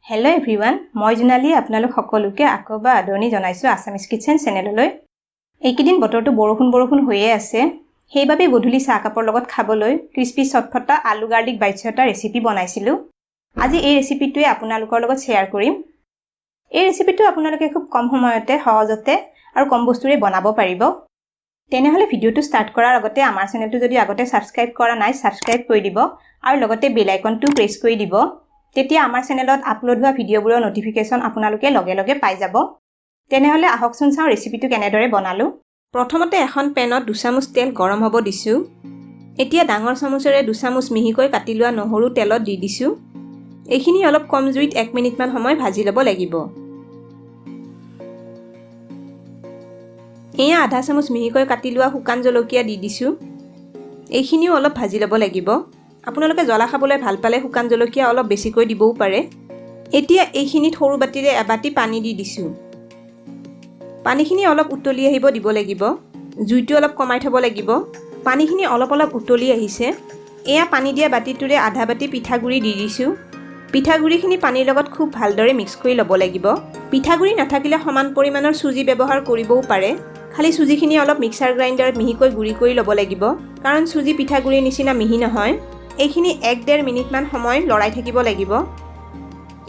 Hello' everyone, মই জোনালী আপোনালোক সকলোকে আকৌবা আদৰণি জনাইছোঁ আছামিজ কিটচেন চেনেললৈ। এইকেইদিন বতৰটো বৰষুণ হৈয়ে আছে, সেইবাবে গধূলি চাহ কাপৰ লগত খাবলৈ ক্ৰিস্পি চটফটা আলু গাৰ্লিক বাইটছ এটা ৰেচিপি বনাইছিলোঁ। আজি এই ৰেচিপিটোৱে আপোনালোকৰ লগত শ্বেয়াৰ কৰিম। এই ৰেচিপিটো আপোনালোকে খুব কম সময়তে সহজতে আৰু কম বস্তুৰে বনাব পাৰিব। তেনেহ'লে ভিডিঅ'টো ষ্টাৰ্ট কৰাৰ আগতে আমাৰ চেনেলটো যদি আগতে ছাবস্ক্ৰাইব কৰা নাই ছাবস্ক্ৰাইব কৰি দিব আৰু লগতে বেল আইকনটো প্ৰেছ কৰি দিব। তেতিয়া আমাৰ চেনেলত আপলোড হোৱা ভিডিঅ'বোৰৰ নটিফিকেশ্যন আপোনালোকে লগে লগে পাই যাব। তেনেহ'লে আহকচোন চাওঁ ৰেচিপিটো কেনেদৰে বনালোঁ। প্ৰথমতে এখন পেনত 2 চামুচ তেল গৰম হ'ব দিছোঁ। এতিয়া ডাঙৰ চামুচেৰে 2 চামুচ মিহিকৈ কাটি লোৱা নহৰু তেলত দি দিছোঁ। এইখিনি অলপ কম জুইত 1 মিনিটমান সময় ভাজি ল'ব লাগিব। এয়া আধা চামুচ মিহিকৈ কাটি লোৱা শুকান জলকীয়া দি দিছোঁ। এইখিনিও অলপ ভাজি ল'ব লাগিব। আপোনালোকে জ্বলা খাবলৈ ভাল পালে শুকান জলকীয়া অলপ বেছিকৈ দিবও পাৰে। এতিয়া এইখিনিত সৰু বাটিৰে এবাটি পানী দি দিছোঁ। পানীখিনি অলপ উতলি আহিব দিব লাগিব। জুইটো অলপ কমাই থ'ব লাগিব। পানীখিনি অলপ উতলি আহিছে। এয়া পানী দিয়া বাটিটোৰে আধা বাটি পিঠাগুড়ি দি দিছোঁ। পিঠাগুড়িখিনি পানীৰ লগত খুব ভালদৰে মিক্স কৰি ল'ব লাগিব। পিঠাগুড়ি নাথাকিলে সমান পৰিমাণৰ চুজি ব্যৱহাৰ কৰিবও পাৰে। খালি চুজিখিনি অলপ মিক্সাৰ গ্ৰাইণ্ডাৰত মিহিকৈ গুড়ি কৰি ল'ব লাগিব, কাৰণ চুজি পিঠাগুড়িৰ নিচিনা মিহি নহয়। এইখিনি 1-1.5 মিনিটমান সময় লৰাই থাকিব লাগিব।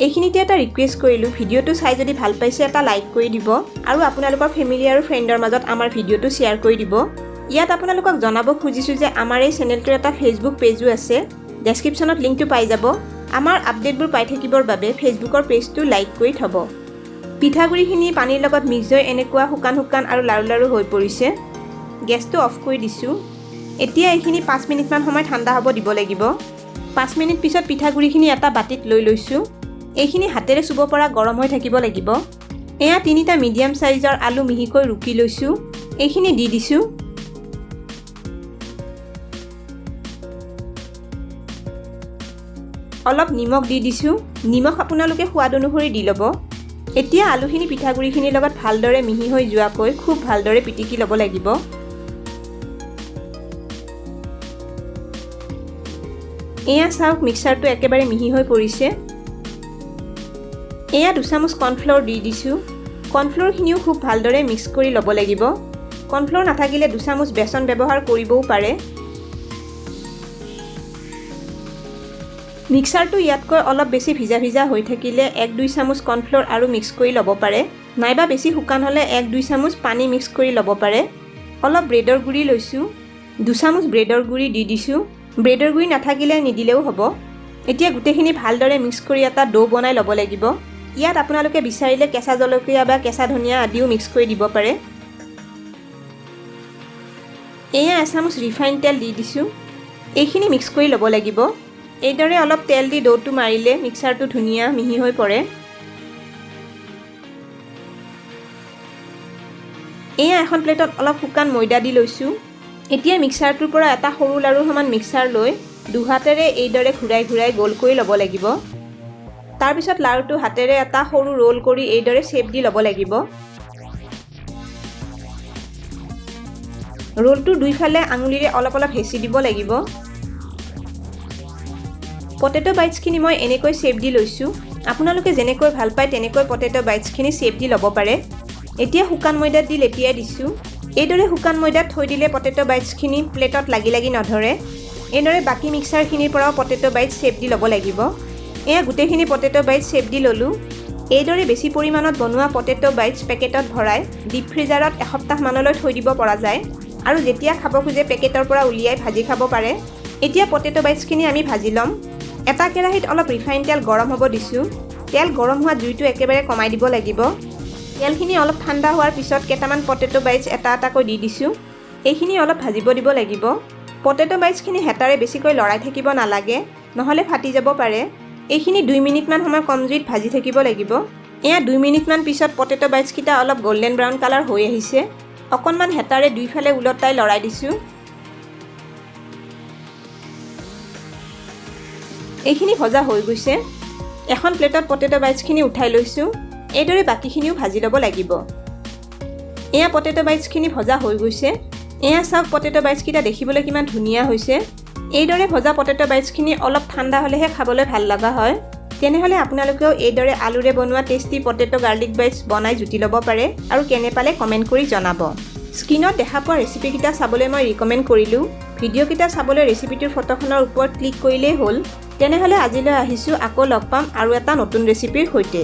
এইখিনিতে এটা ৰিকুৱেষ্ট কৰিলোঁ, ভিডিঅ'টো চাই যদি ভাল পাইছে এটা লাইক কৰি দিব আৰু আপোনালোকৰ ফেমিলি আৰু ফ্ৰেণ্ডৰ মাজত আমাৰ ভিডিঅ'টো শ্বেয়াৰ কৰি দিব। ইয়াত আপোনালোকক জনাব খুজিছোঁ যে আমাৰ এই চেনেলটোৰ এটা ফেচবুক পেজো আছে। ডেছক্ৰিপশ্যনত লিংকটো পাই যাব। আমাৰ আপডেটবোৰ পাই থাকিবৰ বাবে ফেচবুকৰ পেজটো লাইক কৰি থ'ব। পিঠাগুড়িখিনি পানীৰ লগত মিক্স হৈ এনেকুৱা শুকান আৰু লাৰু হৈ পৰিছে। গেছটো অফ কৰি দিছোঁ। এতিয়া এইখিনি 5 মিনিটমান সময় ঠাণ্ডা হ'ব দিব লাগিব। 5 মিনিট পিছত পিঠাগুড়িখিনি এটা বাটিত লৈ লৈছোঁ। এইখিনি হাতেৰে চুব পৰা গৰম হৈ থাকিব লাগিব। এয়া 3টা মিডিয়াম চাইজৰ আলু মিহিকৈ ৰুকি লৈছোঁ। এইখিনি দি দিছোঁ। অলপ নিমখ দি দিছোঁ। নিমখ আপোনালোকে সোৱাদ অনুসৰি দি ল'ব। এতিয়া আলুখিনি পিঠাগুড়িখিনিৰ লগত ভালদৰে মিহি হৈ যোৱাকৈ খুব ভালদৰে পিটিকি ল'ব লাগিব। এয়া চাওক, মিক্সাৰটো একেবাৰে মিহি হৈ পৰিছে। এয়া 2 চামুচ কৰ্ণফ্ল'ৰ দি দিছোঁ। কৰ্ণফ্ল'ৰখিনিও খুব ভালদৰে মিক্স কৰি ল'ব লাগিব। কৰ্ণফ্ল'ৰ নাথাকিলে 2 চামুচ বেচন ব্যৱহাৰ কৰিবও পাৰে। মিক্সাৰটো ইয়াতকৈ অলপ বেছি ভিজা হৈ থাকিলে 1-2 চামুচ কৰ্ণফ্ল'ৰ আৰু মিক্স কৰি ল'ব পাৰে, নাইবা বেছি শুকান হ'লে 1-2 চামুচ পানী মিক্স কৰি ল'ব পাৰে। অলপ ব্ৰেডৰ গুড়ি লৈছোঁ। 2 চামুচ ব্ৰেডৰ গুড়ি দি দিছোঁ। ব্ৰেডৰ গুড়ি নাথাকিলে নিদিলেও হ'ব। এতিয়া গোটেইখিনি ভালদৰে মিক্স কৰি এটা ডো বনাই ল'ব লাগিব। ইয়াত আপোনালোকে বিচাৰিলে কেঁচা জলকীয়া বা কেঁচা ধনিয়া আদিও মিক্স কৰি দিব পাৰে। এয়া 1 চামুচ ৰিফাইন তেল দি দিছোঁ। এইখিনি মিক্স কৰি ল'ব লাগিব। এইদৰে অলপ তেল দি ডোটো মাৰিলে মিক্সাৰটো ধুনীয়া মিহি হৈ পৰে। এয়া এখন প্লেটত অলপ শুকান ময়দা দি লৈছোঁ। এতিয়া মিক্সাৰটোৰ পৰা এটা সৰু লাৰু সমান মিক্সাৰ লৈ 2 হাতেৰে এইদৰে ঘূৰাই গোল কৰি ল'ব লাগিব। তাৰপিছত লাৰুটো হাতেৰে এটা সৰু ৰোল কৰি এইদৰে শ্বেপ দি ল'ব লাগিব। ৰোলটো দুইফালে আঙুলিৰে অলপ হেঁচি দিব লাগিব। পটেটো বাইটছখিনি মই এনেকৈ শ্বেপ দি লৈছোঁ। আপোনালোকে যেনেকৈ ভাল পায় তেনেকৈ পটেটো বাইটছখিনি শ্বেপ দি ল'ব পাৰে। এতিয়া শুকান ময়দাত দি লেটিয়াই দিছোঁ। এইদৰে শুকান ময়দাত থৈ দিলে পটেটো বাইটছখিনি প্লেটত লাগি নধৰে। এইদৰে বাকী মিক্সাৰখিনিৰ পৰাও পটেটো বাইটছ শ্বেপ দি ল'ব লাগিব। এয়া গোটেইখিনি পটেটো বাইটছ শ্বেপ দি ল'লোঁ। এইদৰে বেছি পৰিমাণত বনোৱা পটেটো বাইটছ পেকেটত ভৰাই ডিপ ফ্ৰিজাৰত এসপ্তাহমানলৈ থৈ দিব পৰা যায় আৰু যেতিয়া খাব খোজে পেকেটৰ পৰা উলিয়াই ভাজি খাব পাৰে। এতিয়া পটেটো বাইটছখিনি আমি ভাজি ল'ম। এটা কেৰাহীত অলপ ৰিফাইন তেল গৰম হ'ব দিছোঁ। তেল গৰম হোৱা জুইটো একেবাৰে কমাই দিব লাগিব। তেলখিনি অলপ ঠাণ্ডা হোৱাৰ পিছত কেইটামান পটেটো বাইটছ এটাকৈ দি দিছোঁ। এইখিনি অলপ ভাজিব দিব লাগিব। পটেটো বাইটছখিনি হেতাৰে বেছিকৈ লৰাই থাকিব নালাগে, নহ'লে ফাটি যাব পাৰে। এইখিনি 2 মিনিটমান সময় কম জুইত ভাজি থাকিব লাগিব। এয়া 2 মিনিটমান পিছত পটেটো বাইটছকেইটা অলপ গল্ডেন ব্ৰাউন কালাৰ হৈ আহিছে। অকণমান হেতাৰে দুইফালে উলটাই লৰাই দিছোঁ। এইখিনি ভজা হৈ গৈছে। এখন প্লেটত পটেটো বাইটছখিনি উঠাই লৈছোঁ। এইদৰে বাকীখিনিও ভাজি ল'ব লাগিব। এয়া পটেটো বাইটছখিনি ভজা হৈ গৈছে। এয়া চাওক, পটেটো বাইটছকেইটা দেখিবলৈ কিমান ধুনীয়া হৈছে। এইদৰে ভজা পটেটো বাইটছখিনি অলপ ঠাণ্ডা হ'লেহে খাবলৈ ভাল লগা হয়। তেনেহ'লে আপোনালোকেও এইদৰে আলুৰে বনোৱা টেষ্টি পটেটো গাৰ্লিক বাইটছ বনাই জুতি ল'ব পাৰে আৰু কেনে পালে কমেণ্ট কৰি জনাব। স্ক্ৰীনত দেখা পোৱা ৰেচিপিকেইটা চাবলৈ মই ৰিকমেণ্ড কৰিলোঁ। ভিডিঅ'কেইটা চাবলৈ ৰেচিপিটোৰ ফটোখনৰ ওপৰত ক্লিক কৰিলেই হ'ল। তেনেহ'লে আজিলৈ আহিছোঁ, আকৌ লগ পাম আৰু এটা নতুন ৰেচিপিৰ সৈতে।